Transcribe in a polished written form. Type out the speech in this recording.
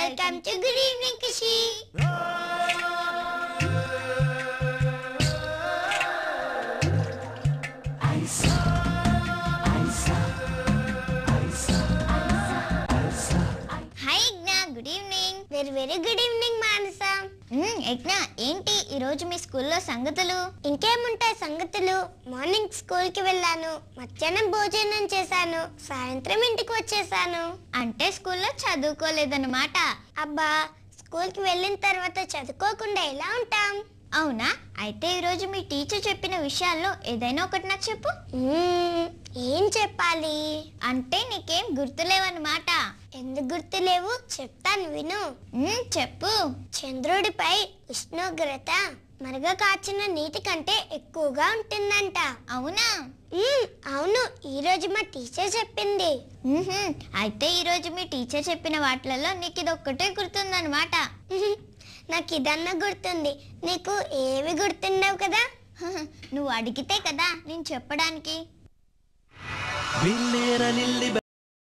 Welcome to Good Evening Kishi. Hi Igna, good evening. Very good evening Manasa. Igna, ఏంటి ఈ రోజు మీ స్కూల్లో సంగతులు? ఇంకేముంటాయి సంగతులు? మార్నింగ్ స్కూల్ కి వెళ్ళాను, మధ్యాహ్నం భోజనం చేశాను, సాయంత్రం ఇంటికి వచ్చేసాను. అంటే స్కూల్లో చదువుకోలేదన్నమాట. అబ్బా, స్కూల్ కి వెళ్ళిన తర్వాత చదువుకోకుండా ఎలా ఉంటాం? అవునా? అయితే ఈ రోజు మీ టీచర్ చెప్పిన విషయాల్లో ఏదైనా ఒకటి నాకు చెప్పు. ఏం చెప్పాలి? అంటే నీకేం గుర్తులేవన్నమాట. ఎందుకు గుర్తులేవు? చెప్తాను విను. చెప్పు. చంద్రుడిపై ఉష్ణోగ్రత మరగ కాచిన నీటి కంటే ఎక్కువగా ఉంటుందంట. అవునా? అవును, ఈ రోజు మా టీచర్ చెప్పింది. అయితే ఈ రోజు మీ టీచర్ చెప్పిన వాటిలలో నీకు ఇది ఒక్కటే గుర్తుందన్నమాట. నాకు ఇదన్నా గుర్తుంది, నీకు ఏవి గుర్తుండవు కదా. నువ్వు అడిగితే కదా నేను చెప్పడానికి.